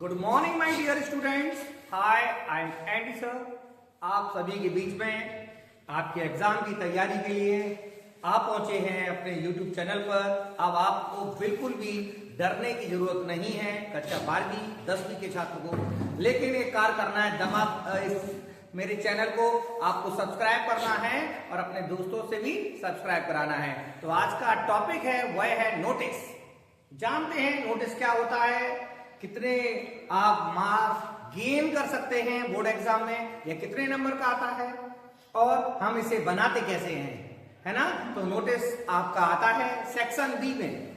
Good morning my dear students. Hi, I am Andy sir. आप सभी के बीच में आपके एग्जाम की तैयारी के लिए आप पहुंचे हैं अपने YouTube चैनल पर। अब आपको बिल्कुल भी डरने की जरूरत नहीं है कक्षा 12वीं 10वीं के छात्र को, लेकिन एक कार्य करना है, इस मेरे चैनल को आपको सब्सक्राइब करना है और अपने दोस्तों से भी सब्सक्राइब कराना है। तो आज का टॉपिक है वह है नोटिस। जानते हैं नोटिस क्या होता है, कितने आप मार्क्स गेन कर सकते हैं बोर्ड एग्जाम में, या कितने नंबर का आता है और हम इसे बनाते कैसे हैं, है ना। तो नोटिस आपका आता है सेक्शन बी में।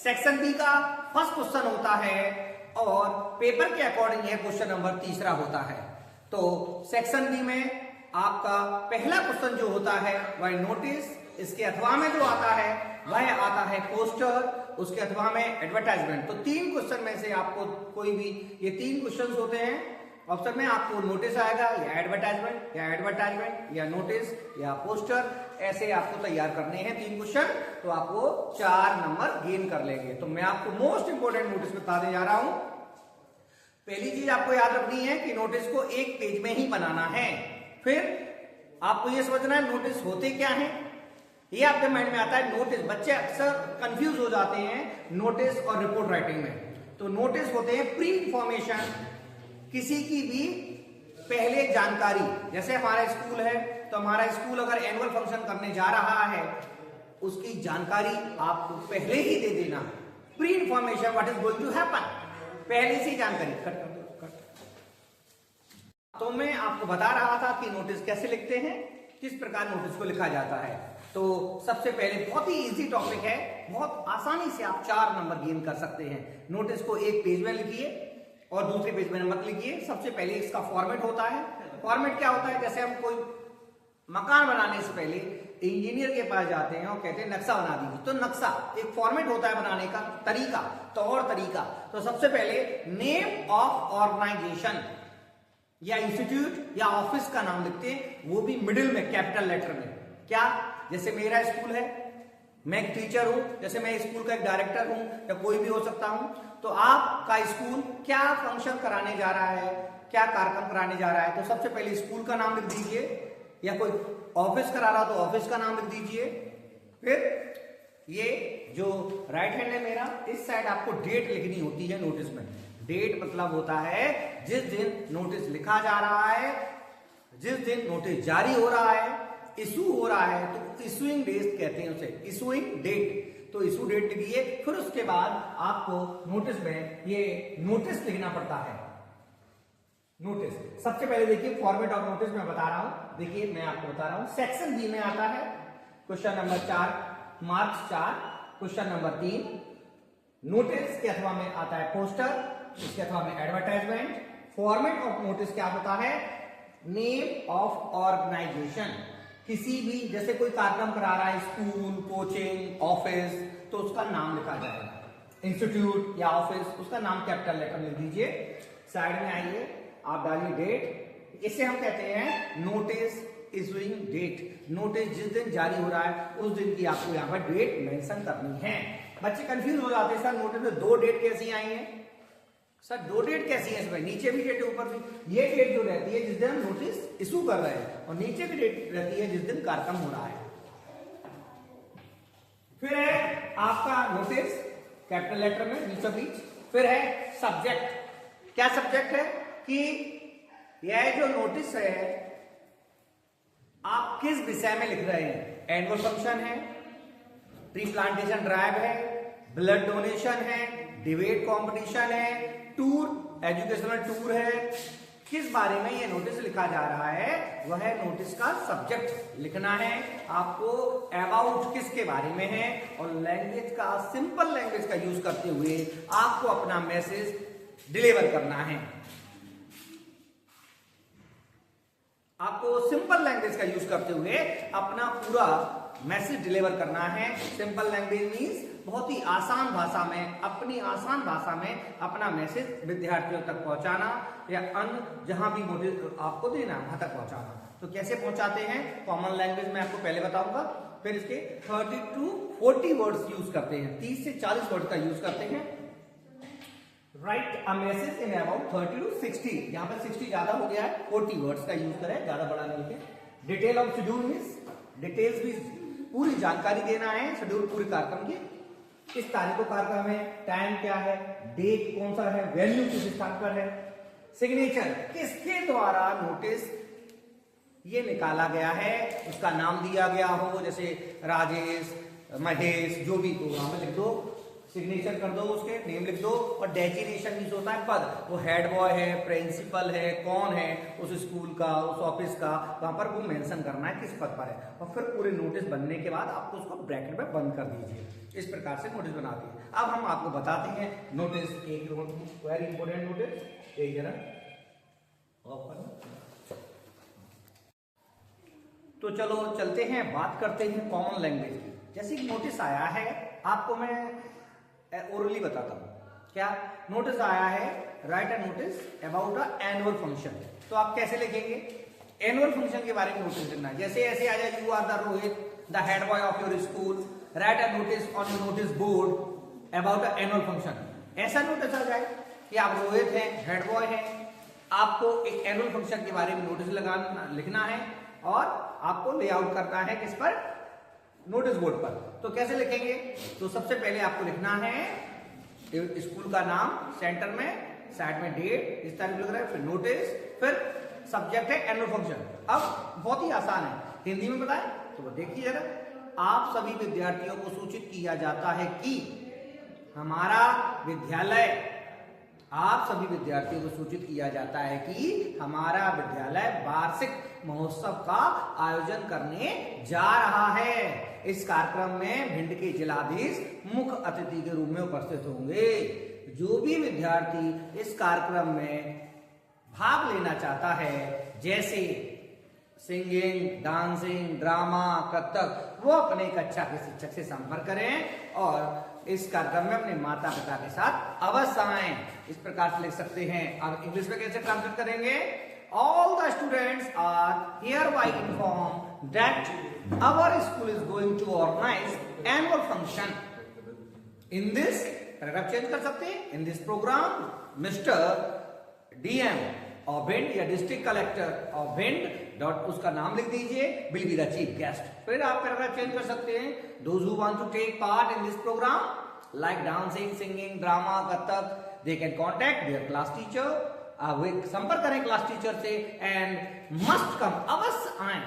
सेक्शन बी का फर्स्ट क्वेश्चन होता है और पेपर के अकॉर्डिंग यह क्वेश्चन नंबर 3 होता है। तो सेक्शन बी में आपका पहला क्वेश्चन जो होता है वह नोटिस, इसके अथवा में जो आता है वह आता है पोस्टर, उसके अथवा में एडवर्टाइजमेंट। तो 3 क्वेश्चन में से आपको कोई भी, ये 3 क्वेश्चन होते हैं ऑप्शन में, आपको नोटिस आएगा या एडवर्टाइजमेंट या नोटिस या पोस्टर, ऐसे आपको तैयार करने हैं 3 क्वेश्चन। तो आपको 4 नंबर गेन कर लेंगे। तो मैं आपको मोस्ट इंपोर्टेंट नोटिस बताने जा रहा हूं। पहली चीज आपको याद रखनी है कि नोटिस को एक पेज में ही बनाना है। फिर आपको यह समझना है नोटिस होते क्या है, ये आपके माइंड में आता है। नोटिस, बच्चे अक्सर कंफ्यूज हो जाते हैं नोटिस और रिपोर्ट राइटिंग में। तो नोटिस होते हैं प्री इंफॉर्मेशन, किसी की भी पहले जानकारी। जैसे हमारा स्कूल है तो हमारा स्कूल अगर एनुअल फंक्शन करने जा रहा है, उसकी जानकारी आपको पहले ही दे देना। Pre information, what is going to happen, पहले से जानकारी। कट कर दो, तो मैं आपको बता रहा था कि नोटिस कैसे लिखते हैं, किस प्रकार नोटिस को लिखा जाता है। तो सबसे पहले बहुत ही इजी टॉपिक है, बहुत आसानी से आप 4 नंबर गेन कर सकते हैं। नोटिस को एक पेज में लिखिए और दूसरे पेज में मत लिखिए। सबसे पहले इसका फॉर्मेट होता है। फॉर्मेट क्या होता है, जैसे हम कोई मकान बनाने से पहले इंजीनियर के पास जाते हैं और कहते हैं नक्शा बना दीजिए। तो नक्शा एक फॉर्मेट होता है बनाने का तरीका, तौर तरीका। तो सबसे पहले नेम ऑफ ऑर्गेनाइजेशन या इंस्टीट्यूट या ऑफिस का नाम लिखते हैं, वो भी मिडिल में कैपिटल लेटर में। क्या, जैसे मेरा स्कूल है, मैं एक टीचर हूं, जैसे मैं स्कूल का एक डायरेक्टर हूं या कोई भी हो सकता हूं। तो आपका स्कूल क्या फंक्शन कराने जा रहा है, क्या कार्यक्रम कराने जा रहा है, तो सबसे पहले स्कूल का नाम लिख दीजिए, या कोई ऑफिस करा रहा तो ऑफिस का नाम लिख दीजिए। फिर ये जो राइट हैंड है मेरा, इस साइड आपको डेट लिखनी होती है नोटिस में। डेट मतलब होता है जिस दिन नोटिस लिखा जा रहा है, जिस दिन नोटिस जारी हो रहा है, इशू हो रहा है, तो इशूइंग डेट कहते हैं उसे, इशूइंग डेट। तो इशू डेट लिखिए। फिर उसके बाद आपको नोटिस में ये नोटिस लिखना पड़ता है। नोटिस सबसे पहले देखिए फॉर्मेट ऑफ नोटिस मैं बता रहा हूं। देखिए मैं आपको बता रहा हूं, सेक्शन बी में आता है question number 4, marks 4। Question number 3 notice के अथवा में आता है पोस्टर, इसके अथवा में एडवर्टाइजमेंट। फॉर्मेट ऑफ नोटिस क्या होता है, नेम ऑफ ऑर्गेनाइजेशन, किसी भी, जैसे कोई कार्यक्रम करा रहा है, स्कूल, कोचिंग, ऑफिस, तो उसका नाम लिखा जाएगा। इंस्टीट्यूट या ऑफिस, उसका नाम कैपिटल लेटर में लिख दीजिए। साइड में आइए, आप डालिए डेट। इसे हम कहते हैं नोटिस इशूइंग डेट। नोटिस जिस दिन जारी हो रहा है उस दिन की आपको यहाँ पर डेट मेंशन करनी है। बच्चे कंफ्यूज हो जाते हैं, सर नोटिस में 2 डेट कैसी आई है, सर 2 डेट कैसी है इसमें, नीचे भी डेट ऊपर भी। ये डेट जो रहती है जिस दिन हम नोटिस इशू कर रहे हैं, और नीचे भी डेट रहती है जिस दिन कार्यक्रम हो रहा है। फिर है आपका नोटिस कैपिटल लेटर में बीचों बीच। फिर है सब्जेक्ट। क्या सब्जेक्ट है कि यह जो नोटिस है आप किस विषय में लिख रहे हैं। एनुअल फंक्शन है, ट्री प्लांटेशन ड्राइव है, ब्लड डोनेशन है, डिबेट कंपटीशन है, टूर, एजुकेशनल टूर है, किस बारे में ये नोटिस लिखा जा रहा है, वह नोटिस का सब्जेक्ट लिखना है आपको। अबाउट किसके बारे में है, और लैंग्वेज का, सिंपल लैंग्वेज का यूज करते हुए आपको अपना मैसेज डिलीवर करना है। आपको सिंपल लैंग्वेज का यूज करते हुए अपना पूरा मैसेज डिलीवर करना है। सिंपल लैंग्वेज मीन्स बहुत ही आसान भाषा में, अपनी आसान भाषा में अपना मैसेज विद्यार्थियों तक पहुंचाना, या अन्य जहां भी नोटिस आपको देना वहां तक पहुंचाना। तो कैसे पहुंचाते हैं, कॉमन लैंग्वेज में आपको पहले बताऊंगा। फिर इसके 30 to 40 वर्ड्स यूज करते हैं, 30 से 40 वर्ड का यूज करते हैं। Right a message in about 30 to 60। यहाँ पर 60 ज्यादा हो गया है, 40 वर्ड्स का यूज करें, ज्यादा बड़ा नहीं है। Detail of schedule means details भी पूरी जानकारी देना है शेड्यूल पूरे कार्यक्रम की। इस तारीख को कार्यक्रम है, टाइम क्या है, डेट कौन सा है, वैल्यू किस स्थान पर है, सिग्नेचर किसके द्वारा नोटिस ये निकाला गया है, उसका नाम दिया गया हो, जैसे राजेश, महेश, जो भी हो वहां पर लिख दो, सिग्नेचर कर दो, उसके नेम लिख दो। और डेजिग्नेशन मींस होता है पद, वो हेड बॉय है, प्रिंसिपल है, कौन है उस स्कूल का, उस ऑफिस का, वहां पर वो मेंशन करना है किस पद पर है। और फिर पूरे नोटिस बनने के बाद आपको उसको ब्रैकेट में बंद कर दीजिए। इस प्रकार से नोटिस बनाते हैं। अब हम आपको बताते हैं नोटिस, एक वेरी इंपॉर्टेंट नोटिस, एक जरा ऑफ करना। तो चलो चलते हैं, बात करते हैं कॉमन लैंग्वेज की। जैसे कि नोटिस आया है, आपको मैं ओरली बताता हूं। क्या नोटिस आया है, right a notice about a annual function. तो आप कैसे लिखेंगे, एनुअल फंक्शन के बारे में नोटिस लिखना है। जैसे ऐसे आ जाए, you are the Rohit, the head boy of your school, write a notice on your notice board about a annual function. ऐसा नोटिस आ जाए कि आप रोहित हैं, हेड बॉय हैं, आपको एक एनुअल फंक्शन के बारे में नोटिस लिखना है और आपको लेआउट करना है किस पर, नोटिस बोर्ड पर। तो कैसे लिखेंगे, तो सबसे पहले आपको लिखना है स्कूल का नाम, सेंटर में, साइड में डेट, इस तारीख लिख रहा है, फिर नोटिस, फिर सब्जेक्ट है एनुअल फंक्शन। अब बहुत ही आसान है, हिंदी में बताएं तो देखिए जरा। आप सभी विद्यार्थियों को सूचित किया जाता है कि हमारा विद्यालय, आप सभी विद्यार्थियों को सूचित किया जाता है कि हमारा विद्यालय वार्षिक महोत्सव का आयोजन करने जा रहा है। इस कार्यक्रम में भिंड के जिलाधीश मुख्य अतिथि के रूप में उपस्थित होंगे। जो भी विद्यार्थी इस कार्यक्रम में भाग लेना चाहता है, जैसे सिंगिंग, डांसिंग, ड्रामा, कथक, वो अपने कक्षा के शिक्षक से संपर्क करें और इस कार्यक्रम में अपने माता पिता के साथ अवश्य आएं। इस प्रकार से लिख सकते हैं। अब इंग्लिश में कैसे ट्रांसलेट करेंगे, all the students are hereby informed that our school is going to organize annual function in this, paragraph change कर सकते हैं, in this program Mr. DM और भिंड या डिस्ट्रिक्ट कलेक्टर और भिंड डॉट उसका नाम लिख दीजिए, will be the chief guest. फिर आप पैराग्राफ चेंज कर सकते हैं, those who want to take part in this program like dancing, singing, drama, Kathak, they can contact their class teacher। वे संपर्क करें क्लास टीचर से। एंड मस्ट कम, अवश्य आए,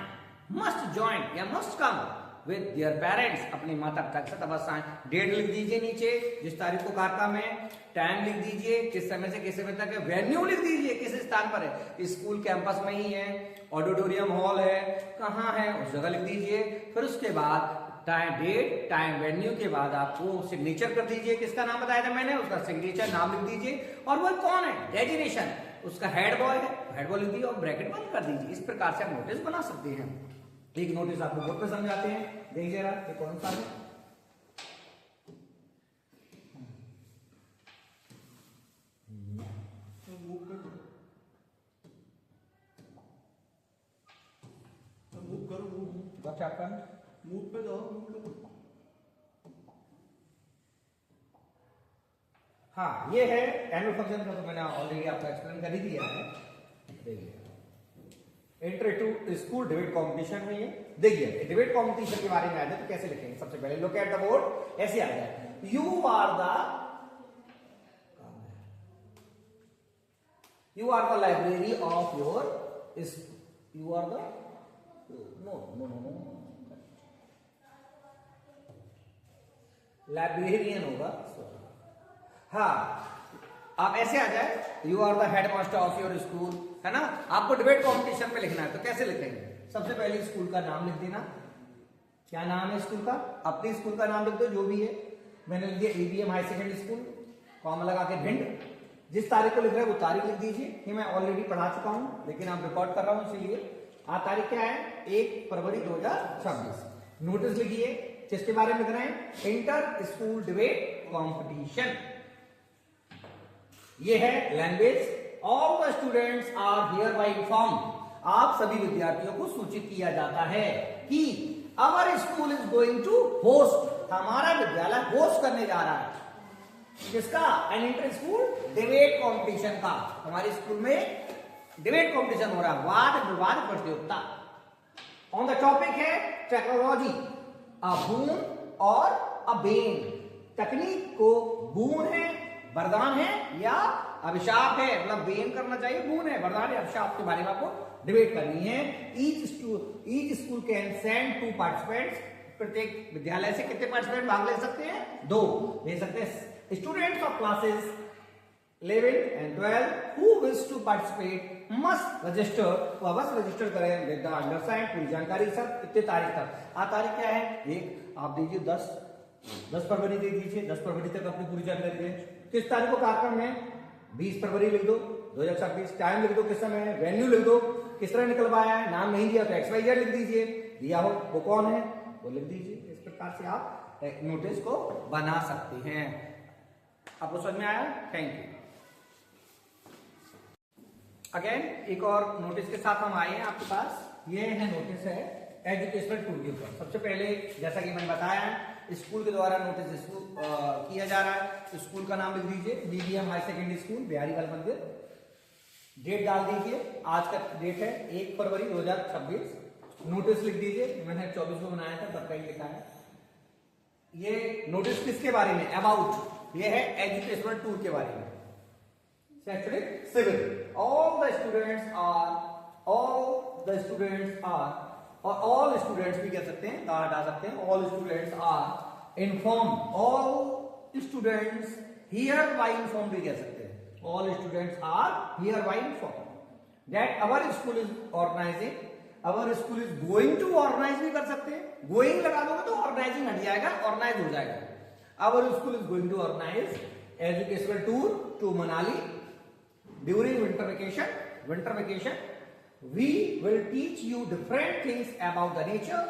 मस्ट ज्वाइन या must come with their parents, अपने माता पिता के साथ अवश्य आए। डेट लिख दीजिए नीचे, जिस तारीख को कार्यक्रम है, टाइम लिख दीजिए, किस समय से किस समय तक है, वेन्यू लिख दीजिए, किस स्थान पर है, स्कूल कैंपस में ही है, ऑडिटोरियम हॉल है, कहाँ है, उस जगह लिख दीजिए। फिर उसके बाद टाइम, डेट, टाइम, वेन्यू के बाद आपको सिग्नेचर कर दीजिए, किसका नाम बताया था मैंने, उसका सिग्नेचर नाम लिख दीजिए। और वो कौन है, डेजिग्नेशन, उसका हेड बॉय है, हेड बॉय लिख दीजिए और ब्रैकेट बंद कर दीजिए। इस प्रकार से आप नोटिस बना सकते हैं। एक नोटिस आपको बोर्ड पे समझाते हैं, देखिए जरा ये कौन सा है। हाँ, ये है एनुअल फंक्शन का, तो मैंने ऑलरेडी आपको एक्सप्लेन कर ही दिया है। देखिए इंटर स्कूल डिबेट कंपटीशन है ये। देखिए डिबेट कंपटीशन के बारे में आ जाए तो कैसे लिखेंगे, सबसे पहले लुक एट द बोर्ड, ऐसे आ जाए, you are the library of your, you are the, no librarian होगा। हाँ, आप ऐसे आ जाए, you are the head master of your school, है ना। आपको डिबेट कंपटीशन में लिखना है, तो कैसे लिखेंगे, सबसे पहले स्कूल का नाम लिख देना, क्या नाम है स्कूल का, अपने स्कूल का नाम लिख दो जो भी है। मैंने लिख दिया ABM high secondary school, comma लगा के भिंड। जिस तारीख को लिख रहे हैं वो तारीख लिख दीजिए, ये मैं ऑलरेडी पढ़ा चुका हूं, लेकिन आप रिकॉर्ड कर रहा हूं इसीलिए। आज तारीख क्या है, 1 फरवरी 2026। नोटिस लिखिए, किसके बारे में लिख रहे हैं, इंटर स्कूल डिबेट कॉम्पिटिशन। ये है language. All the students are hereby informed, आप सभी विद्यार्थियों को सूचित किया जाता है कि our school is going to host, हमारा विद्यालय होस्ट करने जा रहा है। किसका? An inter school debate competition का। हमारे स्कूल में डिबेट कंपटीशन हो रहा है, वाद विवाद प्रतियोगिता। ऑन द टॉपिक है टेक्नोलॉजी, अ बून और अ बेन। तकनीक को बून है, वरदान है या अभिशाप है, मतलब बेन करना चाहिए, बून है, वरदान है, अभिशाप के बारे में आपको डिबेट करनी है। Each school can send 2 participants. प्रत्येक विद्यालय से कितने पार्टिसिपेंट भाग ले सकते हैं? 2 ले सकते हैं। Students of classes 11 and 12 who wish to participate must register। तो अवश्य रजिस्टर करें विद द अंडरसाइंड। पूरी जानकारी सर कितने तारीख तक? तारीख क्या है? एक आप दीजिए 10 फरवरी दे दीजिए, 10 फरवरी तक अपनी पूरी जानकारी दें। किस तारीख को कार्यक्रम है? 20 फरवरी लिख दो 2026। टाइम लिख दो, किस समय है, वेन्यू लिख दो, किस तरह निकलवाया है, नाम नहीं दिया तो XYZ लिख दीजिए, दिया हो वो कौन है वो लिख दीजिए। इस प्रकार से आप नोटिस को बना सकते हैं। आपको समझ में आया? Thank you. अगेन एक और नोटिस के साथ हम आए हैं आपके पास। ये है नोटिस है एजुकेशनल टूर के ऊपर। सबसे पहले जैसा कि मैंने बताया स्कूल के द्वारा नोटिस किया जा रहा है। स्कूल का नाम लिख दीजिए, BBM high secondary school Bihari बाल मंदिर। डेट डाल दीजिए, आज का डेट है 1 फरवरी 2026। नोटिस लिख दीजिए, मैंने 24 को बनाया था तब का ही लिखा है। ये नोटिस किसके बारे में? अबाउट, ये है एजुकेशनल टूर के बारे में। शैक्षणिक शिविर। ऑल स्टूडेंट्स भी कह सकते हैं, हटा सकते हैं। All students are inform, all students hereby inform भी कह सकते हैं। All students are hereby inform that our school is organising, our school is going to organise भी कर सकते हैं। गोइंग लगा दोगे तो ऑर्गेनाइजिंग हट जाएगा, ऑर्गेनाइज हो जाएगा। Our school is going to organise educational tour to Manali during winter vacation we will teach you different things about the nature।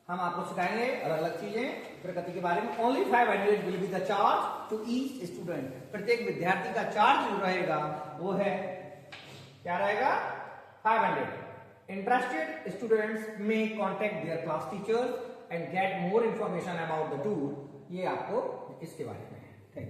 हम आपको सिखाएंगे अलग अलग चीजें प्रकृति के बारे में। only 500 will be the charge to each student। प्रत्येक विद्यार्थी का चार्ज जो रहेगा वो है, क्या रहेगा? 500। Interested students may contact their class teachers and get more information about the tour। ये आपको इसके बारे में है।